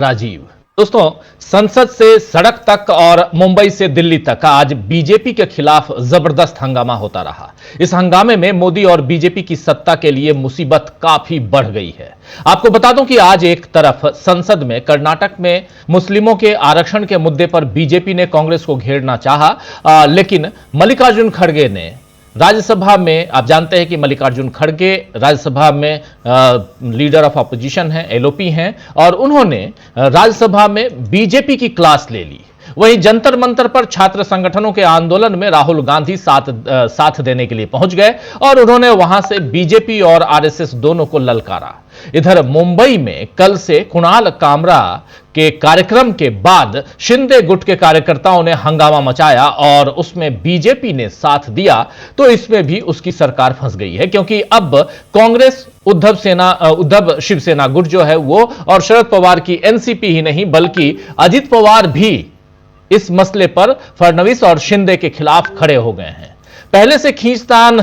राजीव। दोस्तों, संसद से सड़क तक और मुंबई से दिल्ली तक आज बीजेपी के खिलाफ जबरदस्त हंगामा होता रहा। इस हंगामे में मोदी और बीजेपी की सत्ता के लिए मुसीबत काफी बढ़ गई है। आपको बता दूं कि आज एक तरफ संसद में कर्नाटक में मुस्लिमों के आरक्षण के मुद्दे पर बीजेपी ने कांग्रेस को घेरना चाहा, लेकिन मल्लिकार्जुन खड़गे ने राज्यसभा में, आप जानते हैं कि मल्लिकार्जुन खड़गे राज्यसभा में लीडर ऑफ अपोजिशन हैं, एलओपी हैं, और उन्होंने राज्यसभा में बीजेपी की क्लास ले ली। वहीं जंतर मंतर पर छात्र संगठनों के आंदोलन में राहुल गांधी साथ देने के लिए पहुंच गए और उन्होंने वहां से बीजेपी और आरएसएस दोनों को ललकारा। इधर मुंबई में कल से कुणाल कामरा के कार्यक्रम के बाद शिंदे गुट के कार्यकर्ताओं ने हंगामा मचाया और उसमें बीजेपी ने साथ दिया, तो इसमें भी उसकी सरकार फंस गई है, क्योंकि अब कांग्रेस, उद्धव शिवसेना गुट जो है वो, और शरद पवार की एनसीपी ही नहीं बल्कि अजित पवार भी इस मसले पर फडणवीस और शिंदे के खिलाफ खड़े हो गए हैं। पहले से खींचतान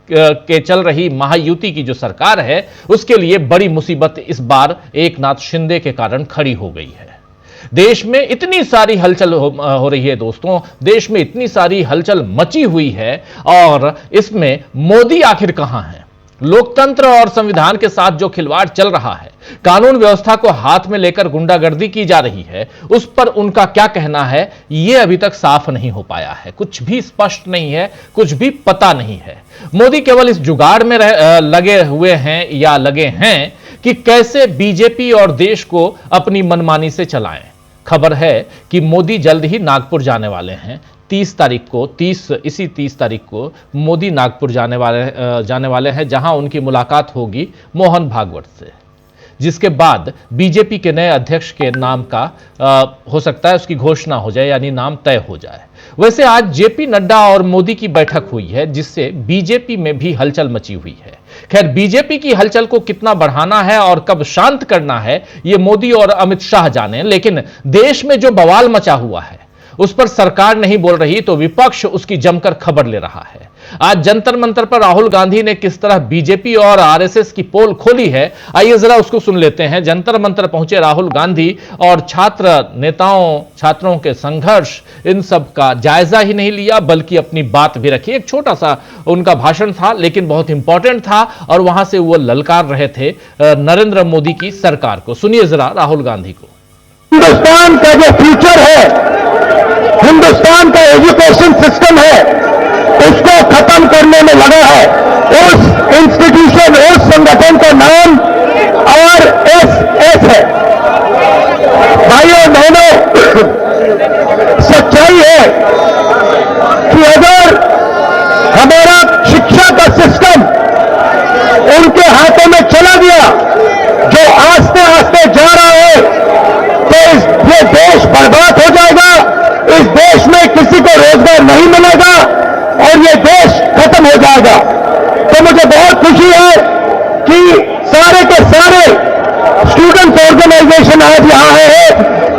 के चल रही महायुति की जो सरकार है उसके लिए बड़ी मुसीबत इस बार एकनाथ शिंदे के कारण खड़ी हो गई है। देश में इतनी सारी हलचल हो रही है दोस्तों, देश में इतनी सारी हलचल मची हुई है, और इसमें मोदी आखिर कहां है? लोकतंत्र और संविधान के साथ जो खिलवाड़ चल रहा है, कानून व्यवस्था को हाथ में लेकर गुंडागर्दी की जा रही है, उस पर उनका क्या कहना है, यह अभी तक साफ नहीं हो पाया है। कुछ भी स्पष्ट नहीं है, कुछ भी पता नहीं है। मोदी केवल इस जुगाड़ में लगे हुए हैं या लगे हैं कि कैसे बीजेपी और देश को अपनी मनमानी से चलाएं। खबर है कि मोदी जल्द ही नागपुर जाने वाले हैं। 30 तारीख को मोदी नागपुर जाने वाले हैं, जहां उनकी मुलाकात होगी मोहन भागवत से, जिसके बाद बीजेपी के नए अध्यक्ष के नाम का हो सकता है उसकी घोषणा हो जाए, यानी नाम तय हो जाए। वैसे आज जेपी नड्डा और मोदी की बैठक हुई है, जिससे बीजेपी में भी हलचल मची हुई है। खैर, बीजेपी की हलचल को कितना बढ़ाना है और कब शांत करना है, यह मोदी और अमित शाह जाने, लेकिन देश में जो बवाल मचा हुआ है उस पर सरकार नहीं बोल रही तो विपक्ष उसकी जमकर खबर ले रहा है। आज जंतर मंतर पर राहुल गांधी ने किस तरह बीजेपी और आरएसएस की पोल खोली है, आइए जरा उसको सुन लेते हैं। जंतर मंतर पहुंचे राहुल गांधी और छात्रों के संघर्ष, इन सब का जायजा ही नहीं लिया बल्कि अपनी बात भी रखी। एक छोटा सा उनका भाषण था लेकिन बहुत इंपॉर्टेंट था, और वहां से वो ललकार रहे थे नरेंद्र मोदी की सरकार को। सुनिए जरा राहुल गांधी को। हिंदुस्तान का जो फ्यूचर है, हिंदुस्तान का एजुकेशन सिस्टम है, उसको खत्म करने में लगा है। उस इंस्टीट्यूशन, उस संगठन का नाम आरएसएस है। भाइयों बहनों, सच्चाई है कि अगर हमारा शिक्षा का सिस्टम उनके हाथों में चला गया, जो आस्ते आस्ते जा रहा है, तो ये देश बर्बाद हो जाएगा। इस देश में किसी को रोजगार नहीं मिलेगा और ये देश खत्म हो जाएगा। तो मुझे बहुत खुशी है कि सारे के सारे स्टूडेंट्स ऑर्गेनाइजेशन आज यहां आए हैं,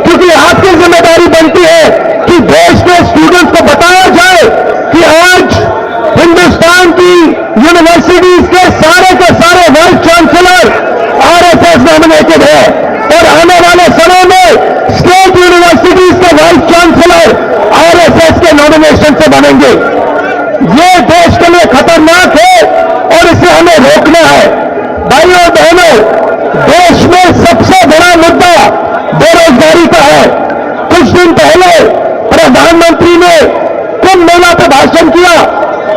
क्योंकि आपकी जिम्मेदारी बनती है कि देश के स्टूडेंट्स को बताया जाए कि आज हिंदुस्तान की यूनिवर्सिटीज के सारे वाइस चांसलर आरएसएस नॉमिनेटेड है, और आने वाले समय में स्टेट यूनिवर्सिटीज के वाइस चांसलर आरएसएस के नॉमिनेशन से बनेंगे। ये देश के लिए खतरनाक है और इसे हमें रोकना है। भाइयों बहनों, देश में सबसे बड़ा मुद्दा बेरोजगारी का है। कुछ दिन पहले प्रधानमंत्री ने कुंभ मेला पर भाषण किया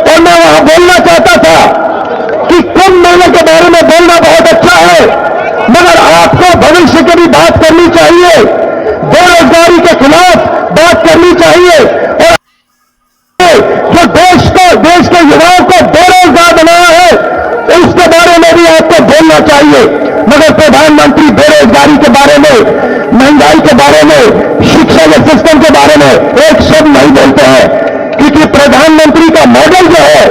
और मैं वहां बोलना चाहता था कि कुंभ मेले के बारे में बोलना बहुत अच्छा है, मगर आपको भविष्य की भी बात करनी चाहिए, बेरोजगारी के खिलाफ बात करनी चाहिए, और जो देश के युवाओं को बेरोजगार बनाया है उसके बारे में भी आपको बोलना चाहिए। मगर प्रधानमंत्री बेरोजगारी के बारे में, महंगाई के बारे में, शिक्षा के सिस्टम के बारे में एक शब्द नहीं बोलते हैं, क्योंकि प्रधानमंत्री का मॉडल जो है,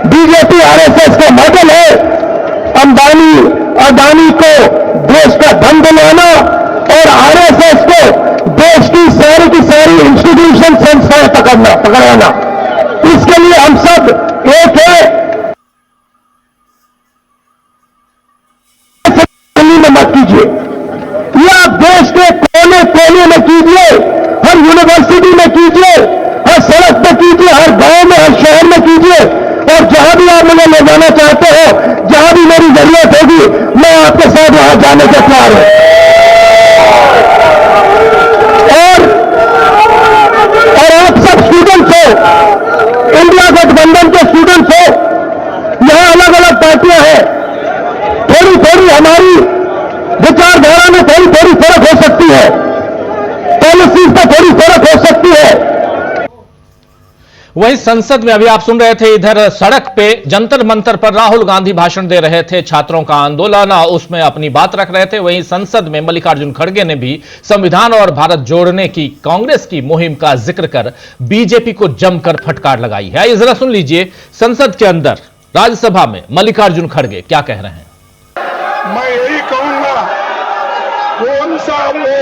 बीजेपी आरएसएस का मॉडल है, अदानी को देश का धन दिलाना और आरएसएस को देश की सारी इंस्टीट्यूशन, संस्थाएं पकड़ाना। इसके लिए हम सब एक है। मत कीजिए, यह आप देश के कोने में कीजिए, हर यूनिवर्सिटी में कीजिए, हर सड़क पे कीजिए, हर गांव में, हर शहर में कीजिए, और जहां भी आप मुझे ले जाना चाहते हो, जहां भी मेरी जरूरत होगी, मैं आपके साथ वहां जाने के तैयार हूं। और आप सब स्टूडेंट्स हो, इंडिया गठबंधन के स्टूडेंट्स हो, यहां अलग अलग पार्टियां हैं, थोड़ी थोड़ी हमारी विचारधारा में थोड़ी थोड़ी फर्क हो सकती है, पॉलिसीज पर थोड़ी फर्क हो सकती है। वहीं संसद में अभी आप सुन रहे थे, इधर सड़क पे जंतर मंतर पर राहुल गांधी भाषण दे रहे थे, छात्रों का आंदोलन, उसमें अपनी बात रख रहे थे। वहीं संसद में मल्लिकार्जुन खड़गे ने भी संविधान और भारत जोड़ने की कांग्रेस की मुहिम का जिक्र कर बीजेपी को जमकर फटकार लगाई है। ये जरा सुन लीजिए, संसद के अंदर राज्यसभा में मल्लिकार्जुन खड़गे क्या कह रहे हैं। मैं यही कहूंगा, कौन सा वो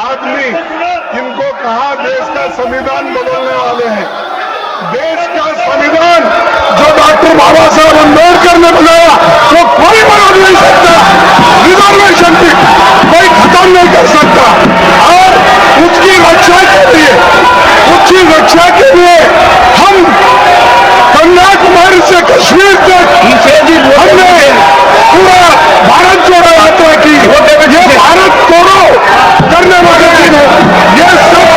आदमी जिनको कहा देश का संविधान बदलने वाले हैं, देश का संविधान जो डॉक्टर बाबा साहब अम्बेडकर ने बनाया वो कोई बदल नहीं सकता, रिजर्वेशन भी कोई खत्म नहीं कर सकता। और उसकी रक्षा के लिए हम कन्याकुमारी से कश्मीर तक हमने पूरा भारत जोड़ो यात्रा की। ये भारत तोड़ो करने वाले दिन है, ये सब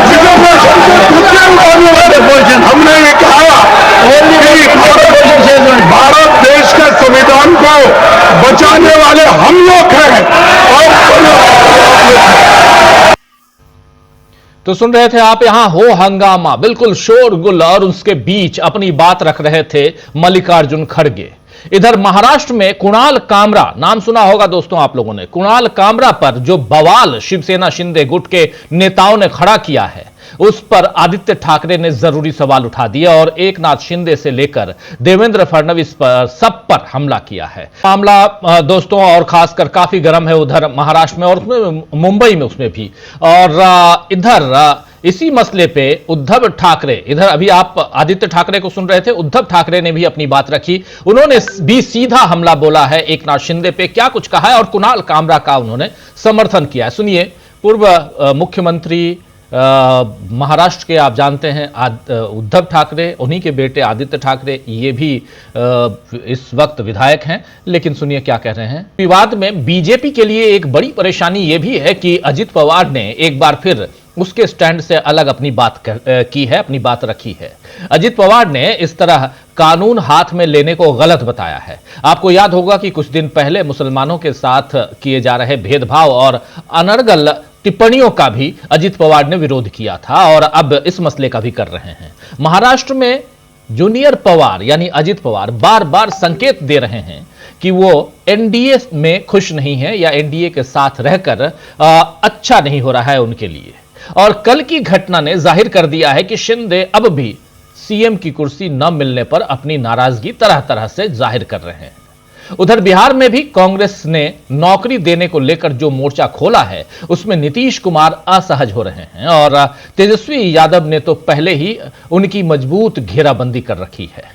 रिजर्वेशन को दूसरे उठाने वाले। हमने ये कहा कि भारत देश का संविधान को बचाने वाले हम लोग हैं। तो सुन रहे थे आप, यहां हो हंगामा, बिल्कुल शोरगुल, और उसके बीच अपनी बात रख रहे थे मल्लिकार्जुन खड़गे। इधर महाराष्ट्र में कुणाल कामरा, नाम सुना होगा दोस्तों आप लोगों ने, कुणाल कामरा पर जो बवाल शिवसेना शिंदे गुट के नेताओं ने खड़ा किया है, उस पर आदित्य ठाकरे ने जरूरी सवाल उठा दिया और एकनाथ शिंदे से लेकर देवेंद्र फडणवीस पर सब पर हमला किया है। मामला दोस्तों और खासकर काफी गर्म है उधर महाराष्ट्र में और मुंबई में उसमें भी। और इधर इसी मसले पे उद्धव ठाकरे, इधर अभी आप आदित्य ठाकरे को सुन रहे थे, उद्धव ठाकरे ने भी अपनी बात रखी। उन्होंने भी सीधा हमला बोला है एकनाथ शिंदे पे, क्या कुछ कहा है और कुणाल कामरा का उन्होंने समर्थन किया है, सुनिए। पूर्व मुख्यमंत्री महाराष्ट्र के आप जानते हैं उद्धव ठाकरे, उन्हीं के बेटे आदित्य ठाकरे, ये भी इस वक्त विधायक हैं, लेकिन सुनिए क्या कह रहे हैं। विवाद में बीजेपी के लिए एक बड़ी परेशानी यह भी है कि अजित पवार ने एक बार फिर उसके स्टैंड से अलग अपनी बात की है, अपनी बात रखी है। अजित पवार ने इस तरह कानून हाथ में लेने को गलत बताया है। आपको याद होगा कि कुछ दिन पहले मुसलमानों के साथ किए जा रहे भेदभाव और अनर्गल टिप्पणियों का भी अजित पवार ने विरोध किया था और अब इस मसले का भी कर रहे हैं। महाराष्ट्र में जूनियर पवार यानी अजित पवार बार बार संकेत दे रहे हैं कि वो एनडीए में खुश नहीं है या एनडीए के साथ रहकर अच्छा नहीं हो रहा है उनके लिए। और कल की घटना ने जाहिर कर दिया है कि शिंदे अब भी सीएम की कुर्सी न मिलने पर अपनी नाराजगी तरह तरह से जाहिर कर रहे हैं। उधर बिहार में भी कांग्रेस ने नौकरी देने को लेकर जो मोर्चा खोला है, उसमें नीतीश कुमार असहज हो रहे हैं और तेजस्वी यादव ने तो पहले ही उनकी मजबूत घेराबंदी कर रखी है।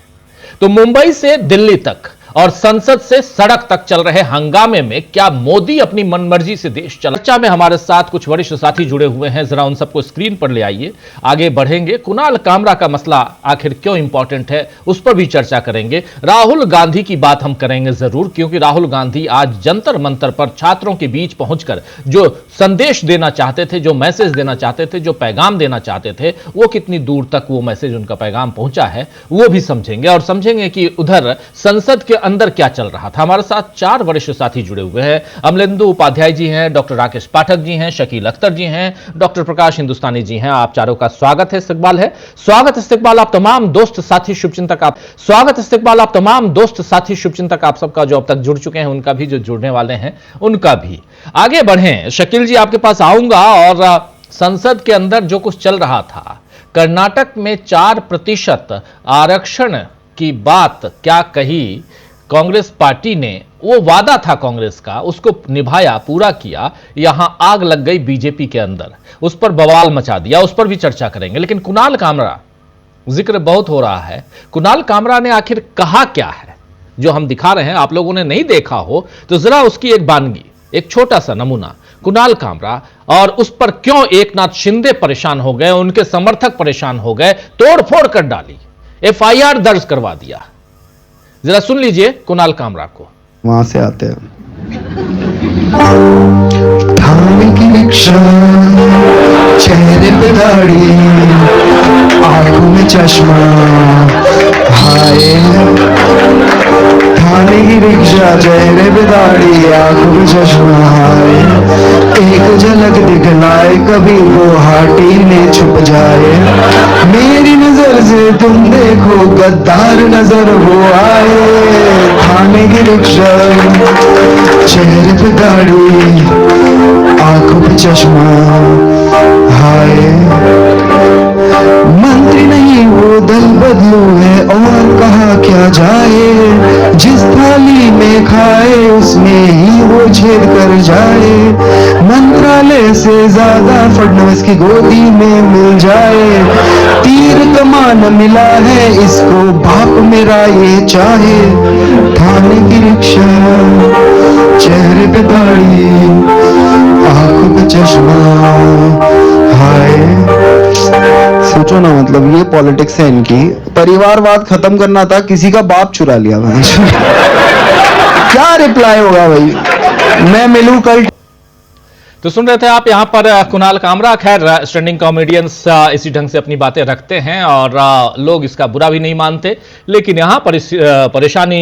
तो मुंबई से दिल्ली तक और संसद से सड़क तक चल रहे हंगामे में क्या मोदी अपनी मनमर्जी से देश चला? चर्चा में हमारे साथ कुछ वरिष्ठ साथी जुड़े हुए हैं, जरा उन सबको स्क्रीन पर ले आइए, आगे बढ़ेंगे। कुणाल कामरा का मसला आखिर क्यों इंपॉर्टेंट है, उस पर भी चर्चा करेंगे। राहुल गांधी की बात हम करेंगे जरूर, क्योंकि राहुल गांधी आज जंतर मंतर पर छात्रों के बीच पहुंचकर जो संदेश देना चाहते थे, जो मैसेज देना चाहते थे, जो पैगाम देना चाहते थे, वो कितनी दूर तक वो मैसेज, उनका पैगाम पहुंचा है, वो भी समझेंगे। और समझेंगे कि उधर संसद के अंदर क्या चल रहा था। हमारे साथ 4 वरिष्ठ साथी जुड़े हुए हैं। अमलेंदु उपाध्याय जी हैं, डॉक्टर राकेश पाठक जी हैं, शकील अख्तर जी हैं, डॉक्टर प्रकाश हिंदुस्तानी जी हैं। आप चारों का स्वागत है, इस्तकबाल है। स्वागत इस्तकबाल आप तमाम दोस्त साथी शुभचिंतक, आप स्वागत इस्तकबाल आप तमाम दोस्त साथी शुभचिंतक आप सबका, जो अब तक जुड़ चुके हैं उनका भी, जो जुड़ने वाले हैं उनका भी। आगे बढ़ें, शकील जी आपके पास आऊंगा। और संसद के अंदर जो कुछ चल रहा था, कर्नाटक में 4% आरक्षण की बात क्या कही कांग्रेस पार्टी ने, वो वादा था कांग्रेस का, उसको निभाया, पूरा किया। यहां आग लग गई बीजेपी के अंदर, उस पर बवाल मचा दिया, उस पर भी चर्चा करेंगे। लेकिन कुणाल कामरा, जिक्र बहुत हो रहा है, कुणाल कामरा ने आखिर कहा क्या है जो हम दिखा रहे हैं। आप लोगों ने नहीं देखा हो तो जरा उसकी एक बानगी, एक छोटा सा नमूना कुणाल कामरा और उस पर क्यों एकनाथ शिंदे परेशान हो गए, उनके समर्थक परेशान हो गए, तोड़फोड़ कर डाली, एफआईआर दर्ज करवा दिया। जरा सुन लीजिए कुणाल कामरा को। वहां से आते हैं थाने की रिक्शा, चेहरे पे दाढ़ी, आंखों में चश्मा, हाय थाने की रिक्शा, चेहरे पे दाढ़ी, आंखों में चश्मा, हाय एक झलक दिखलाए कभी वो हाटी में छुप जाए, मेरी नजर से तुम देखो गद्दार नजर वो आए, थाने की रिक्शा, चेहरे पे दाढ़ी, आंखों पे चश्मा, हाय मंत्री नहीं वो दल बदलू है और कहा क्या जाए, जिस थाली में खाए उसमें ही वो छेद कर जाए, मंत्रालय से ज्यादा फडणवीस की गोदी में मिल जाए, तीर कमान मिला है इसको बाप मेरा ये चाहे, थाने की रिक्शा, चेहरे पे दाढ़ी, आंखों पे चश्मा, हाय सोचो ना, मतलब ये पॉलिटिक्स है इनकी, परिवारवाद खत्म करना था, किसी का बाप चुरा लिया भाई क्या रिप्लाई होगा भाई, मैं मिलूं कल। तो सुन रहे थे आप यहां पर कुणाल कामरा। खैर स्टैंडिंग कॉमेडियंस इसी ढंग से अपनी बातें रखते हैं और लोग इसका बुरा भी नहीं मानते, लेकिन यहां पर इस परेशानी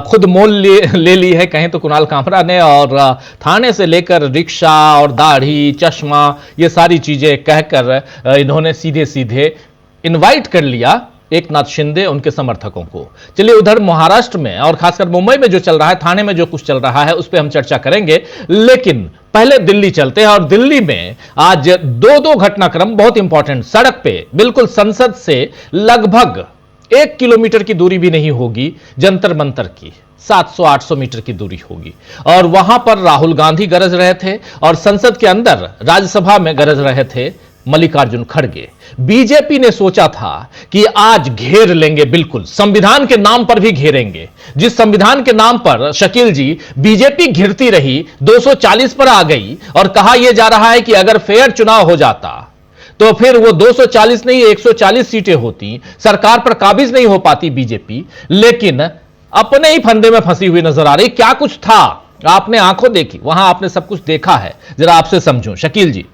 खुद मोल ले ली है कहें तो कुणाल कामरा ने, और थाने से लेकर रिक्शा और दाढ़ी चश्मा ये सारी चीजें कहकर इन्होंने सीधे सीधे इनवाइट कर लिया एकनाथ शिंदे उनके समर्थकों को। चलिए उधर महाराष्ट्र में और खासकर मुंबई में जो चल रहा है, थाने में जो कुछ चल रहा है उस पर हम चर्चा करेंगे, लेकिन पहले दिल्ली चलते हैं। और दिल्ली में आज दो घटनाक्रम बहुत इंपॉर्टेंट, सड़क पे बिल्कुल संसद से लगभग 1 किलोमीटर की दूरी भी नहीं होगी, जंतर मंतर की 700-800 मीटर की दूरी होगी, और वहां पर राहुल गांधी गरज रहे थे और संसद के अंदर राज्यसभा में गरज रहे थे मल्लिकार्जुन खड़गे। बीजेपी ने सोचा था कि आज घेर लेंगे, बिल्कुल संविधान के नाम पर भी घेरेंगे, जिस संविधान के नाम पर शकील जी बीजेपी घिरती रही 240 पर आ गई और कहा यह जा रहा है कि अगर फेयर चुनाव हो जाता तो फिर वो 240 नहीं 140 सीटें होती, सरकार पर काबिज नहीं हो पाती बीजेपी, लेकिन अपने ही फंदे में फंसी हुई नजर आ रही। क्या कुछ था, आपने आंखों देखी, वहां आपने सब कुछ देखा है, जरा आपसे समझूं शकील जी।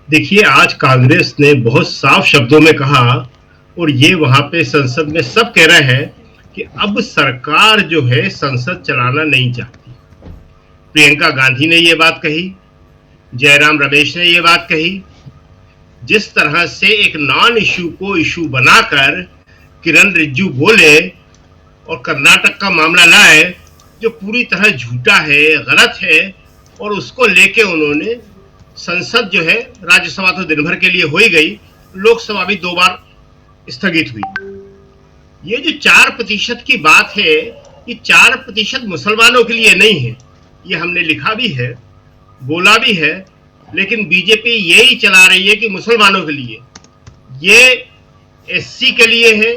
देखिए, आज कांग्रेस ने बहुत साफ शब्दों में कहा, और ये वहां पे संसद में सब कह रहे हैं कि अब सरकार जो है संसद चलाना नहीं चाहती। प्रियंका गांधी ने ये बात कही, जयराम रमेश ने ये बात कही। जिस तरह से एक नॉन इश्यू को इश्यू बनाकर किरण रिजिजू बोले और कर्नाटक का मामला लाए जो पूरी तरह झूठा है, गलत है, और उसको लेके उन्होंने संसद जो है, राज्यसभा तो दिन भर के लिए हो ही गई, लोकसभा भी 2 बार स्थगित हुई। ये जो 4% की बात है, ये 4% मुसलमानों के लिए नहीं है, ये हमने लिखा भी है, बोला भी है, लेकिन बीजेपी यही चला रही है कि मुसलमानों के लिए, ये एससी के लिए है,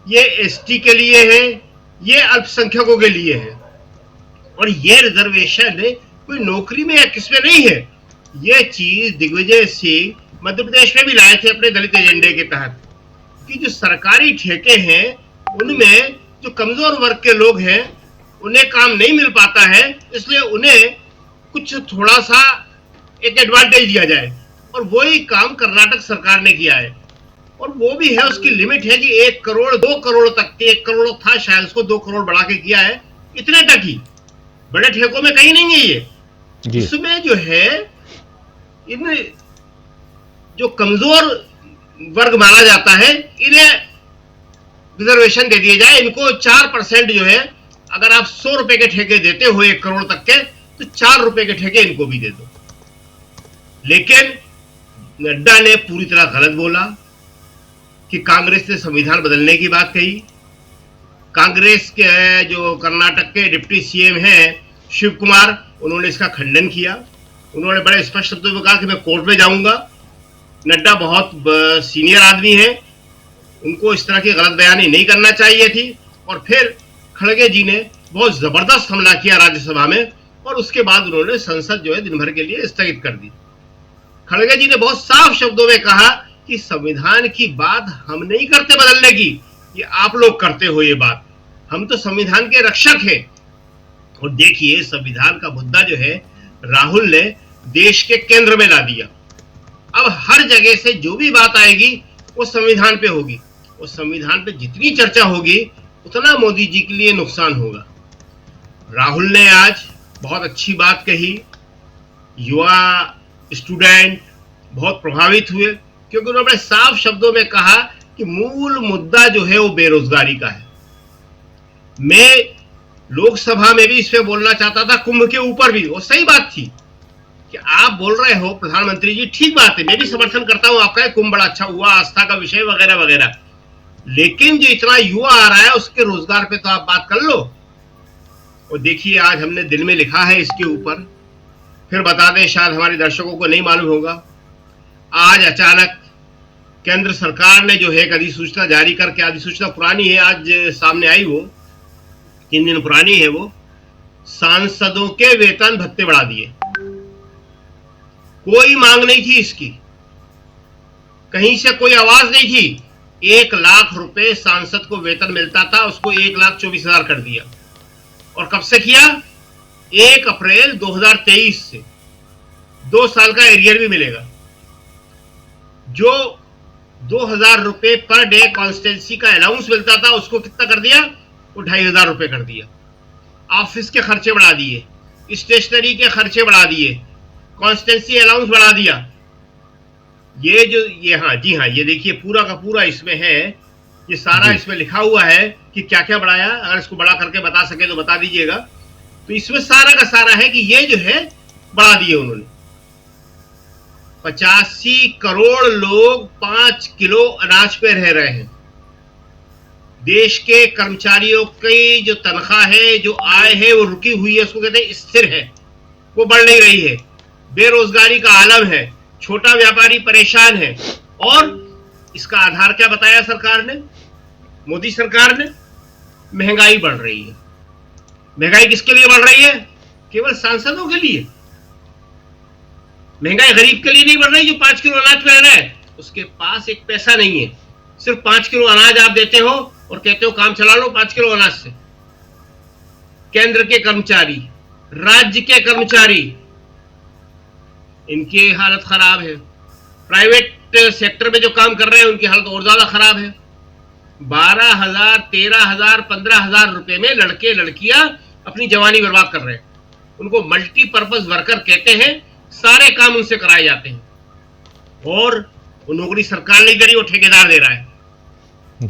ये एसटी के लिए है, ये अल्पसंख्यकों के लिए है, और ये रिजर्वेशन कोई नौकरी में या किसमें नहीं है। ये चीज दिग्विजय सिंह मध्य प्रदेश में भी लाए थे अपने दलित एजेंडे के तहत, कि जो सरकारी ठेके हैं उनमें जो कमजोर वर्ग के लोग हैं उन्हें काम नहीं मिल पाता है, इसलिए उन्हें कुछ थोड़ा सा एक एडवांटेज दिया जाए, और वही काम कर्नाटक सरकार ने किया है, और वो भी है, उसकी लिमिट है कि 1 करोड़ 2 करोड़ तक के, 1 करोड़ था शायद, उसको 2 करोड़ बढ़ा के किया है, इतने तक ही, बड़े ठेकों में कहीं नहीं है ये। इसमें जो है इन जो कमजोर वर्ग माना जाता है इन्हें रिजर्वेशन दे दिए जाए। इनको 4% जो है, अगर आप 100 रुपए के ठेके देते हो 1 करोड़ तक के, तो 4 रुपए के ठेके इनको भी दे दो। लेकिन नड्डा ने पूरी तरह गलत बोला कि कांग्रेस ने संविधान बदलने की बात कही। कांग्रेस के जो कर्नाटक के डिप्टी सीएम हैं शिव कुमार, उन्होंने इसका खंडन किया। उन्होंने बड़े स्पष्ट शब्दों में कहा कि मैं कोर्ट में जाऊंगा। नड्डा बहुत सीनियर आदमी है, उनको इस तरह की गलत बयानी नहीं करना चाहिए थी। और फिर खड़गे जी ने बहुत जबरदस्त हमला किया राज्यसभा में, और उसके बाद उन्होंने संसद जो है दिन भर के लिए स्थगित कर दी। खड़गे जी ने बहुत साफ शब्दों में कहा कि संविधान की बात हम नहीं करते बदलने की, ये आप लोग करते हो ये बात, हम तो संविधान के रक्षक हैं। और देखिए संविधान का मुद्दा जो है राहुल ने देश के केंद्र में ला दिया। अब हर जगह से जो भी बात आएगी वो संविधान पे होगी, और संविधान पे जितनी चर्चा होगी उतना मोदी जी के लिए नुकसान होगा। राहुल ने आज बहुत अच्छी बात कही, युवा स्टूडेंट बहुत प्रभावित हुए, क्योंकि उन्होंने साफ शब्दों में कहा कि मूल मुद्दा जो है वो बेरोजगारी का है। मैं लोकसभा में भी इस पे बोलना चाहता था, कुंभ के ऊपर भी, वो सही बात थी कि आप बोल रहे हो प्रधानमंत्री जी, ठीक बात है, मैं भी समर्थन करता हूं आपका, कुंभ बड़ा अच्छा हुआ, आस्था का विषय वगैरह वगैरह, लेकिन जो इतना युवा आ रहा है उसके रोजगार पे तो आप बात कर लो। और देखिए आज हमने दिल में लिखा है इसके ऊपर, फिर बता दें, शायद हमारे दर्शकों को नहीं मालूम होगा, आज अचानक केंद्र सरकार ने जो है एक अधिसूचना जारी करके, अधिसूचना पुरानी है, आज सामने आई, वो 3 दिन पुरानी है, वो सांसदों के वेतन भत्ते बढ़ा दिए। कोई मांग नहीं थी इसकी, कहीं से कोई आवाज नहीं थी। 1 लाख रुपए सांसद को वेतन मिलता था, उसको 1,24,000 कर दिया। और कब से किया? 1 अप्रैल 2023 से। 2 साल का एरियर भी मिलेगा। जो 2,000 रुपए पर डे कॉन्स्टेंसी का अलाउंस मिलता था उसको कितना कर दिया? वो 2,500 रुपए कर दिया। ऑफिस के खर्चे बढ़ा दिए, स्टेशनरी के खर्चे बढ़ा दिए, कॉन्स्टेंसी अलाउंस बढ़ा दिया। ये हाँ जी हाँ, ये देखिए पूरा का पूरा इसमें है, ये सारा इसमें लिखा हुआ है कि क्या क्या बढ़ाया। अगर इसको बड़ा करके बता सके तो बता दीजिएगा। तो इसमें सारा का सारा है कि ये जो है बढ़ा दिए उन्होंने। 85 करोड़ लोग 5 किलो अनाज पे रह रहे हैं। देश के कर्मचारियों की जो तनख्वाह है, जो आय है, वो रुकी हुई है, उसको कहते हैं स्थिर है, वो बढ़ नहीं रही है। बेरोजगारी का आलम है, छोटा व्यापारी परेशान है। और इसका आधार क्या बताया सरकार ने, मोदी सरकार ने? महंगाई बढ़ रही है। महंगाई किसके लिए बढ़ रही है? केवल सांसदों के लिए। महंगाई गरीब के लिए नहीं बढ़ रही जो 5 किलो अनाज पे रह रहा है, उसके पास एक पैसा नहीं है, सिर्फ 5 किलो अनाज आप देते हो और कहते हो काम चला लो 5 किलो अनाज से। केंद्र के कर्मचारी, राज्य के कर्मचारी, इनकी हालत खराब है। प्राइवेट सेक्टर में जो काम कर रहे हैं उनकी हालत और ज्यादा खराब है। 12,000, 13,000, 15,000 रुपए में लड़के लड़कियां अपनी जवानी बर्बाद कर रहे हैं। उनको मल्टीपर्पज वर्कर कहते हैं, सारे काम उनसे कराए जाते हैं और वो नौकरी सरकार नहीं करी, वो ठेकेदार दे रहा है।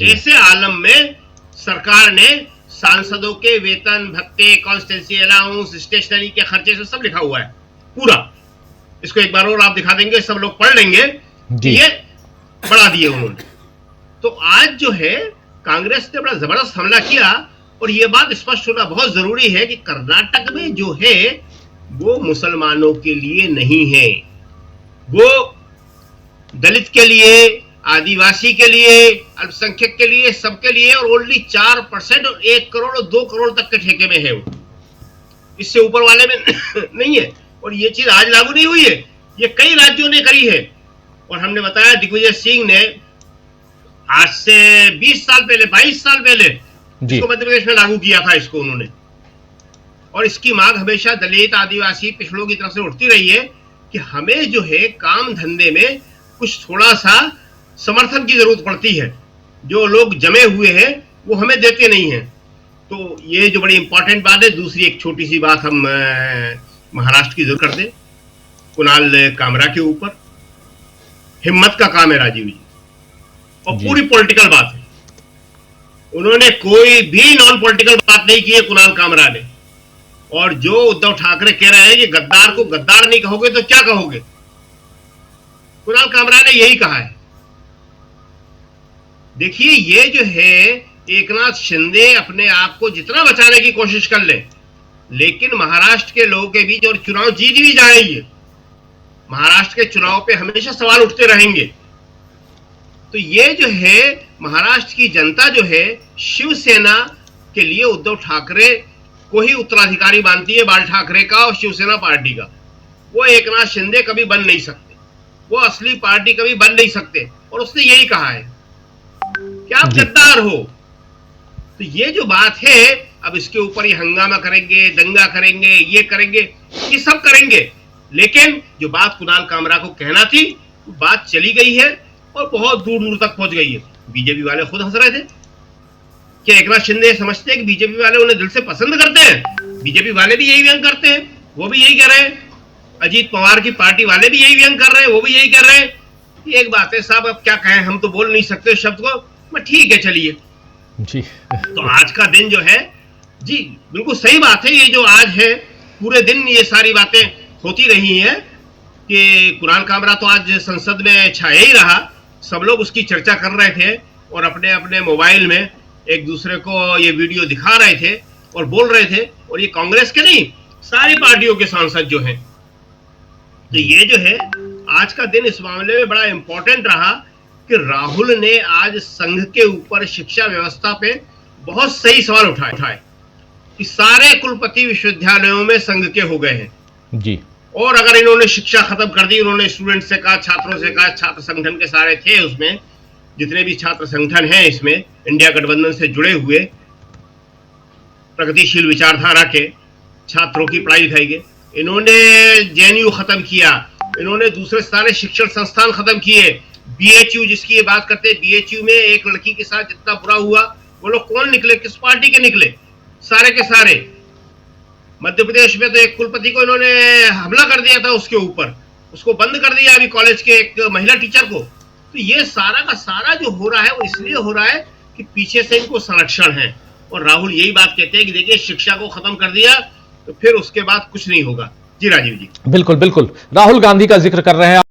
ऐसे आलम में सरकार ने सांसदों के वेतन भत्ते, कॉन्स्टेंसी अलाउंस, स्टेशनरी के खर्चे से सब लिखा हुआ है पूरा। इसको एक बार और आप दिखा देंगे, सब लोग पढ़ लेंगे। ये बढ़ा दिए उन्होंने। तो आज जो है कांग्रेस ने बड़ा जबरदस्त हमला किया और यह बात स्पष्ट होना बहुत जरूरी है कि कर्नाटक में जो है वो मुसलमानों के लिए नहीं है, वो दलित के लिए, आदिवासी के लिए, अल्पसंख्यक के लिए, सबके लिए, और ओनली 4% और 1 करोड़ और 2 करोड़ तक के ठेके में है वो, इससे ऊपर वाले में नहीं है। और ये चीज आज लागू नहीं हुई है, ये कई राज्यों ने करी है। और हमने बताया दिग्विजय सिंह ने आज से 20 साल पहले, 22 साल पहले इसको मध्य प्रदेश में लागू किया था इसको उन्होंने। और इसकी मांग हमेशा दलित, आदिवासी, पिछड़ों की तरफ से उठती रही है कि हमें जो है काम धंधे में कुछ थोड़ा सा समर्थन की जरूरत पड़ती है, जो लोग जमे हुए हैं वो हमें देते नहीं हैं। तो ये जो बड़ी इंपॉर्टेंट बात है। दूसरी एक छोटी सी बात हम महाराष्ट्र की जरूर कर दें, कुणाल कामरा के ऊपर। हिम्मत का काम है राजीव जी, और पूरी पॉलिटिकल बात है। उन्होंने कोई भी नॉन पॉलिटिकल बात नहीं की है कुणाल कामरा ने। और जो उद्धव ठाकरे कह रहे हैं कि गद्दार को गद्दार नहीं कहोगे तो क्या कहोगे, कुणाल कामरा ने यही कहा है। देखिए ये जो है एकनाथ शिंदे अपने आप को जितना बचाने की कोशिश कर ले, लेकिन महाराष्ट्र के लोगों के बीच और चुनाव जीत भी जाएंगे। महाराष्ट्र के चुनाव पे हमेशा सवाल उठते रहेंगे। तो ये जो है महाराष्ट्र की जनता जो है शिवसेना के लिए उद्धव ठाकरे को ही उत्तराधिकारी मानती है बाल ठाकरे का और शिवसेना पार्टी का। वो एकनाथ शिंदे कभी बन नहीं सकते, वो असली पार्टी कभी बन नहीं सकते, और उसने यही कहा है कि आप गद्दार हो। तो ये जो बात है, अब इसके ऊपर ये हंगामा करेंगे, दंगा करेंगे, ये करेंगे, ये सब करेंगे, लेकिन जो बात कुणाल कामरा को कहना थी वो बात चली गई है और बहुत दूर दूर तक पहुंच गई है। बीजेपी वाले खुद हंस रहे थे। क्या एकनाथ शिंदे समझते हैं कि बीजेपी वाले उन्हें दिल से पसंद करते हैं? बीजेपी वाले भी यही व्यंग करते हैं, वो भी यही कह रहे हैं। अजीत पवार की पार्टी वाले भी यही व्यंग कर रहे हैं, वो भी यही कर रहे हैं। एक बात है साहब, अब क्या कहें, हम तो बोल नहीं सकते शब्द को, मैं ठीक है चलिए जी। तो आज का दिन जो है, जी बिल्कुल सही बात है, ये जो आज है पूरे दिन ये सारी बातें होती रही हैं कि कुणाल कामरा तो आज संसद में छाया ही रहा। सब लोग उसकी चर्चा कर रहे थे और अपने अपने मोबाइल में एक दूसरे को ये वीडियो दिखा रहे थे और बोल रहे थे, और ये कांग्रेस के नहीं, सारी पार्टियों के सांसद जो हैं। तो ये जो है आज का दिन इस मामले में बड़ा इंपॉर्टेंट रहा कि राहुल ने आज संघ के ऊपर शिक्षा व्यवस्था पे बहुत सही सवाल उठाए कि सारे कुलपति विश्वविद्यालयों में संघ के हो गए हैं जी, और अगर इन्होंने शिक्षा खत्म कर दी, उन्होंने स्टूडेंट से कहा, छात्रों से कहा, छात्र संगठन के सारे थे उसमें, जितने भी छात्र संगठन हैं इसमें इंडिया गठबंधन से जुड़े हुए प्रगतिशील विचारधारा के छात्रों की पढ़ाई लिखाई के, इन्होंने जेएनयू खत्म किया, इन्होंने दूसरे सारे शिक्षण संस्थान खत्म किए। बीएचयू जिसकी ये बात करते हैं, बीएचयू में एक लड़की के साथ जितना बुरा हुआ, वो लोग कौन निकले, किस पार्टी के निकले? सारे के सारे। मध्य प्रदेश में तो एक कुलपति को इन्होंने हमला कर दिया था, उसके ऊपर उसको बंद कर दिया अभी कॉलेज के एक महिला टीचर को। तो ये सारा का सारा जो हो रहा है वो इसलिए हो रहा है कि पीछे से इनको संरक्षण है, और राहुल यही बात कहते हैं कि देखिए शिक्षा को खत्म कर दिया तो फिर उसके बाद कुछ नहीं होगा। जी राजीव जी। बिल्कुल बिल्कुल, राहुल गांधी का जिक्र कर रहे हैं।